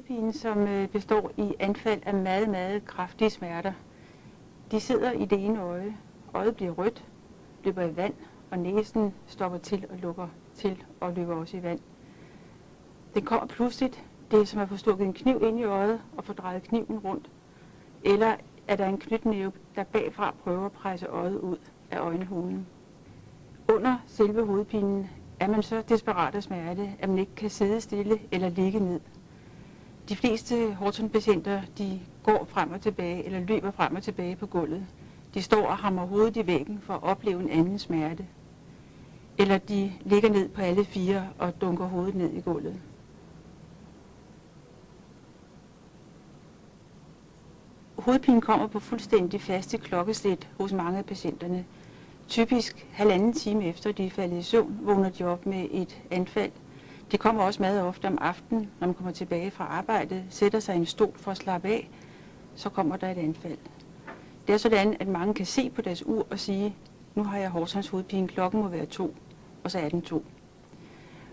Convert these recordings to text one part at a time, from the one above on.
hovedpine, som består i anfald af meget, meget kraftige smerter. De sidder i det ene øje. Øjet bliver rødt, løber i vand, og næsen stopper til og lukker til og løber også i vand. Den kommer pludseligt. Det er som at få stukket en kniv ind i øjet og få drejet kniven rundt. Eller er der en knytnæve, der bagfra prøver at presse øjet ud af øjenhulen. Under selve hovedpinen er man så desperat af smerte, at man ikke kan sidde stille eller ligge ned. De fleste Horton-patienter, de går frem og tilbage eller løber frem og tilbage på gulvet. De står og hamrer hovedet i væggen for at opleve en anden smerte. Eller de ligger ned på alle fire og dunker hovedet ned i gulvet. Hovedpinen kommer på fuldstændig faste klokkeslæt hos mange af patienterne. Typisk 1,5 time efter de er faldet i søvn, vågner de op med et anfald. Det kommer også meget ofte om aftenen, når man kommer tilbage fra arbejde, sætter sig i en stol for at slappe af, så kommer der et anfald. Det er sådan, at mange kan se på deres ur og sige, nu har jeg Hortons hovedpine, klokken må være 2, og så er den 2.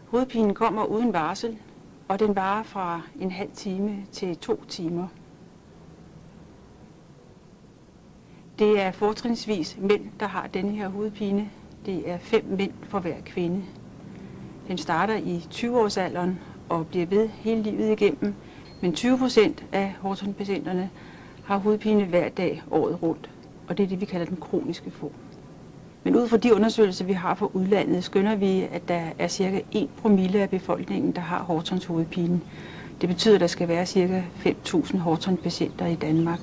Hovedpinen kommer uden varsel, og den varer fra 1,5 time til 2 timer. Det er fortrinsvis mænd, der har denne her hovedpine. Det er 5 mænd for hver kvinde. Den starter i 20-årsalderen og bliver ved hele livet igennem, men 20% af Horton-patienterne har hovedpine hver dag året rundt, og det er det, vi kalder den kroniske form. Men ud fra de undersøgelser, vi har fra udlandet, skønner vi, at der er ca. 1% af befolkningen, der har Hortons hovedpine. Det betyder, at der skal være ca. 5.000 Horton-patienter i Danmark.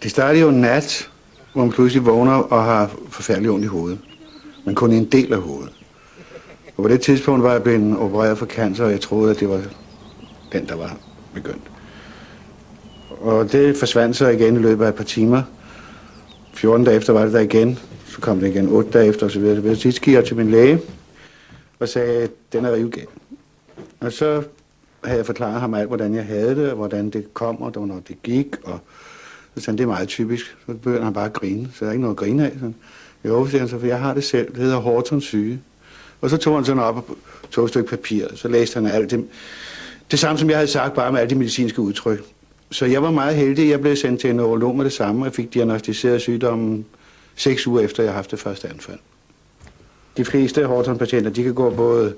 Det starter jo en nat, hvor man pludselig vågner og har forfærdelig ondt i hovedet. Men kun en del af hovedet. Og på det tidspunkt var jeg blevet opereret for cancer, og jeg troede, at det var den, der var begyndt. Og det forsvandt så igen i løbet af et par timer. 14 dage efter var det der igen. Så kom det igen 8 dage efter osv. Så sidst gik jeg til min læge og sagde, at den er rivgæld. Og så havde jeg forklaret ham alt, hvordan jeg havde det, og hvordan det kom, og hvornår det gik. Og så sagde han, det er meget typisk. Så begyndte han bare at grine. Så der er ikke noget at grine af. Sådan. Jo, siger han så, for jeg har det selv. Det hedder Hortons syge. Og så tog han sådan op og tog et stykke papir. Så læste han alt det samme, som jeg havde sagt, bare med alle de medicinske udtryk. Så jeg var meget heldig. Jeg blev sendt til en neurolog med det samme, og jeg fik diagnosticeret sygdommen 6 uger efter, jeg havde haft det første anfald. De fleste Horton-patienter, de kan gå både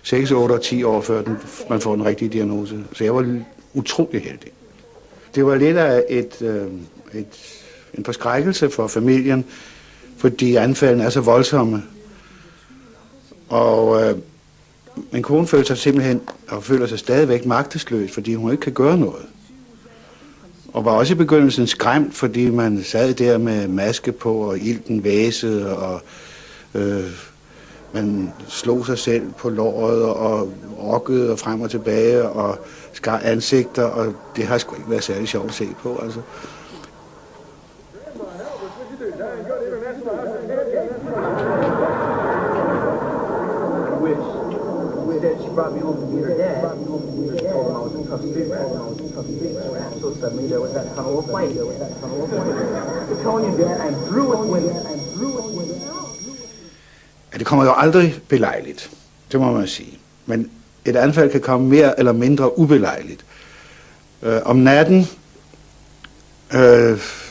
6, 8 og 10 år, før man får den rigtige diagnose. Så jeg var utrolig heldig. Det var lidt af en forskrækkelse for familien, fordi anfaldene er så voldsomme. Og min kone føler sig simpelthen, og føler sig stadigvæk magtesløs, fordi hun ikke kan gøre noget. Og var også i begyndelsen skræmt, fordi man sad der med maske på, og ilten væsede, og man slog sig selv på låret, og rokkede og frem og tilbage, og skar ansigter, og det har sgu ikke været særlig sjovt at se på, altså. Brought me home to meet her dad. Just told him I was in tough spirits. So suddenly there was that tunnel of flame. I'm telling you, Dad, I'm through with women. Ja, det kommer jo aldrig belejligt, det må man sige. Men et anfald kan komme mere eller mindre ubelejligt. Om natten,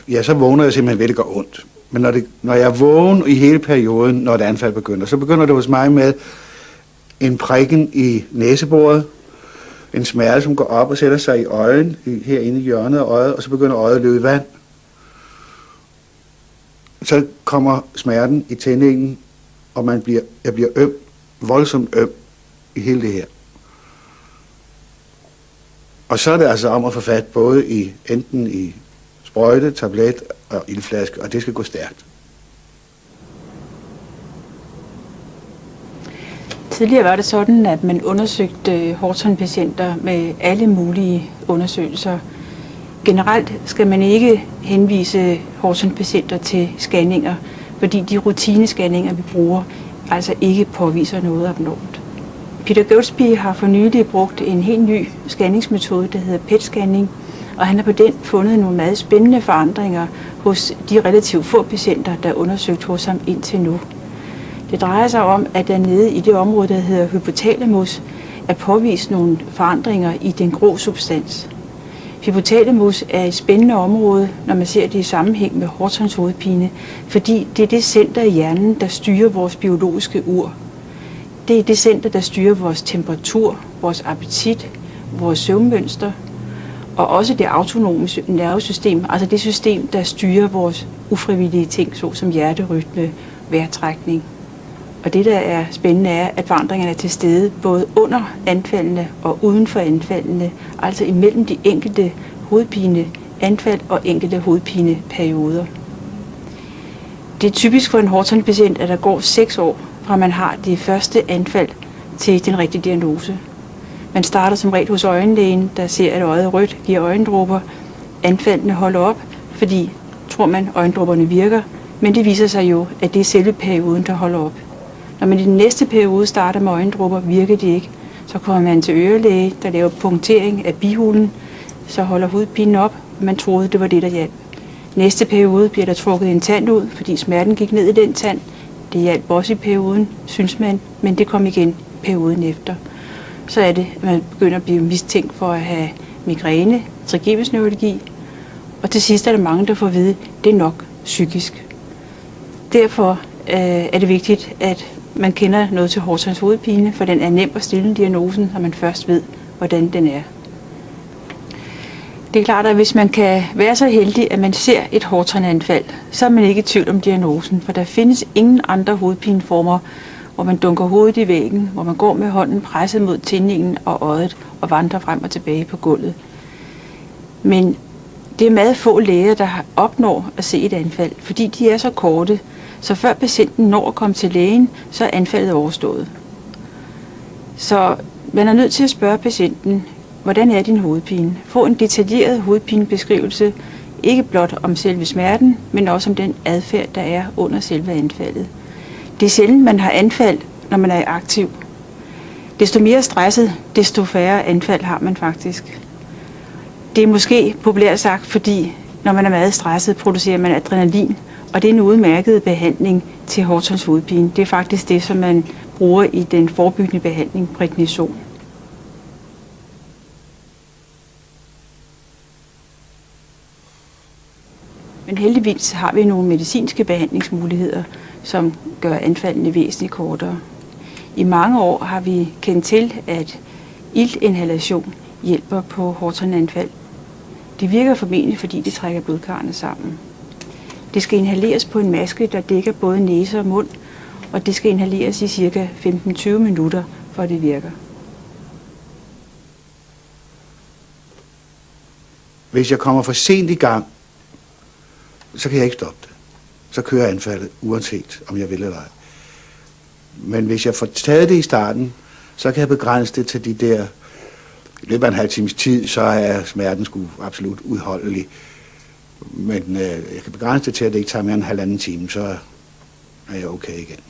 ja, så vågner jeg simpelthen ved, at det gør ondt. Men når jeg er vågen i hele perioden, når et anfald begynder, så begynder det hos mig med en prikken i næseboret, en smerte, som går op og sætter sig i øjen, herinde i hjørnet af øjet, og så begynder øjet at løbe i vand. Så kommer smerten i tændingen, og jeg bliver øm, voldsomt øm i hele det her. Og så er det altså om at få fat både enten i sprøjte, tablet og ildflaske, og det skal gå stærkt. Tidligere var det sådan, at man undersøgte Horton-patienter med alle mulige undersøgelser. Generelt skal man ikke henvise Horton-patienter til scanninger, fordi de rutinescanninger, vi bruger, altså ikke påviser noget abnormt. Peter Goadsby har for nylig brugt en helt ny scanningsmetode, der hedder PET-scanning, og han har på den fundet nogle meget spændende forandringer hos de relativt få patienter, der er undersøgt hos ham indtil nu. Det drejer sig om, at der nede i det område, der hedder hypotalamus, at påvise nogle forandringer i den grå substans. Hypotalamus er et spændende område, når man ser det i sammenhæng med Hortons hovedpine, fordi det er det center i hjernen, der styrer vores biologiske ur. Det er det center, der styrer vores temperatur, vores appetit, vores søvnmønster, og også det autonome nervesystem, altså det system, der styrer vores ufrivillige ting, såsom hjerterytme, vejrtrækning. Og det, der er spændende, er, at forandringerne er til stede både under anfaldene og uden for anfaldene, altså imellem de enkelte hovedpineanfald og enkelte hovedpineperioder. Det er typisk for en Horton-patient, at der går 6 år, fra man har det første anfald til den rigtige diagnose. Man starter som regel hos øjenlægen, der ser, at øjet er rødt, giver øjendråber. Anfaldene holder op, fordi, tror man, øjendråberne virker, men det viser sig jo, at det er selve perioden, der holder op. Når man i den næste periode starter med øjendråber, virker de ikke. Så kommer man til ørelæge, der laver punktering af bihulen, så holder hovedpinen op, og man troede, det var det, der hjalp. Næste periode bliver der trukket en tand ud, fordi smerten gik ned i den tand. Det hjalp også i perioden, synes man, men det kom igen perioden efter. Så er det, at man begynder at blive mistænkt for at have migræne, trigeminusneuralgi, og til sidst er der mange, der får at vide, at det er nok psykisk. Derfor er det vigtigt, at man kender noget til Hortons hovedpine, for den er nem at stille diagnosen, når man først ved, hvordan den er. Det er klart, at hvis man kan være så heldig, at man ser et Horton-anfald, så er man ikke i tvivl om diagnosen, for der findes ingen andre hovedpineformer, hvor man dunker hovedet i væggen, hvor man går med hånden presset mod tinningen og øjet og vandrer frem og tilbage på gulvet. Men det er meget få læger, der opnår at se et anfald, fordi de er så korte, så før patienten når at komme til lægen, så er anfaldet overstået. Så man er nødt til at spørge patienten, hvordan er din hovedpine? Få en detaljeret hovedpinebeskrivelse, ikke blot om selve smerten, men også om den adfærd, der er under selve anfaldet. Det er sjældent, man har anfald, når man er aktiv. Desto mere stresset, desto færre anfald har man faktisk. Det er måske populært sagt, fordi når man er meget stresset, producerer man adrenalin, og det er en udmærket behandling til Hortons hovedpine. Det er faktisk det, som man bruger i den forebyggende behandling, prednison. Men heldigvis har vi nogle medicinske behandlingsmuligheder, som gør anfaldene væsentligt kortere. I mange år har vi kendt til, at iltinhalation hjælper på Horton-anfald. Det virker formentlig, fordi det trækker blodkarrene sammen. Det skal inhaleres på en maske, der dækker både næse og mund, og det skal inhaleres i ca. 15-20 minutter, for at det virker. Hvis jeg kommer for sent i gang, så kan jeg ikke stoppe det. Så kører anfaldet, uanset om jeg vil eller ej. Men hvis jeg får taget det i starten, så kan jeg begrænse det til de der... I løbet af en halv times tid, så er smerten sgu absolut udholdelig. Men jeg kan begrænse det til, at det ikke tager mere end en halvanden time, så er jeg okay igen.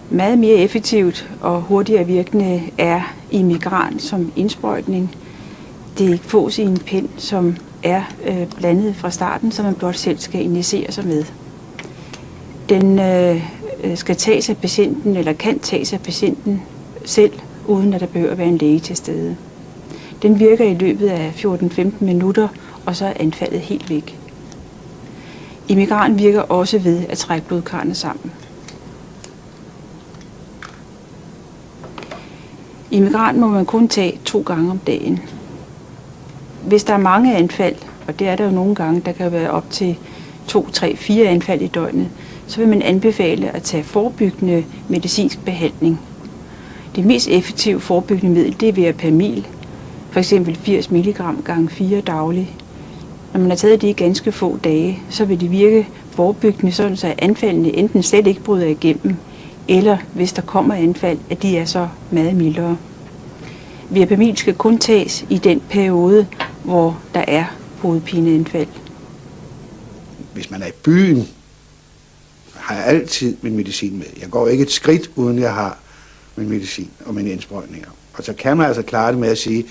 Meget mere effektivt og hurtigere virkende er Imigran som indsprøjtning. Det fås i en pen, som er blandet fra starten, så man blot selv skal injicere sig med. Den skal tages af patienten, eller kan tages af patienten selv, uden at der behøver at være en læge til stede. Den virker i løbet af 14-15 minutter, og så er anfaldet helt væk. Imigran virker også ved at trække blodkarrene sammen. Imigran må man kun tage 2 gange om dagen. Hvis der er mange anfald, og det er der jo nogle gange, der kan være op til 2, 3, 4 anfald i døgnet, så vil man anbefale at tage forebyggende medicinsk behandling. Det mest effektive forebyggende middel, det er Verapamil, for eksempel 80 mg gange 4 dagligt. Når man har taget det i ganske få dage, så vil det virke forebyggende, sådan så anfaldene enten slet ikke bryder igennem, eller hvis der kommer anfald, at de er så meget mildere. Verapamil skal kun tages i den periode, hvor der er hovedpineanfald. Hvis man er i byen, har jeg altid min medicin med. Jeg går ikke et skridt, uden jeg har min medicin og mine indsprøjtninger. Og så kan man altså klare det med at sige,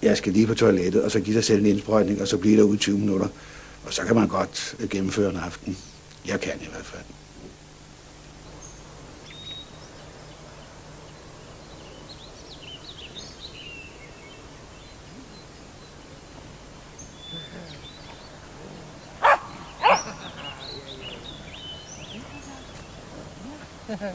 jeg skal lige på toilettet, og så give sig selv en indsprøjtning, og så bliver der ud 20 minutter. Og så kan man godt gennemføre en aften. Jeg kan i hvert fald. Ja.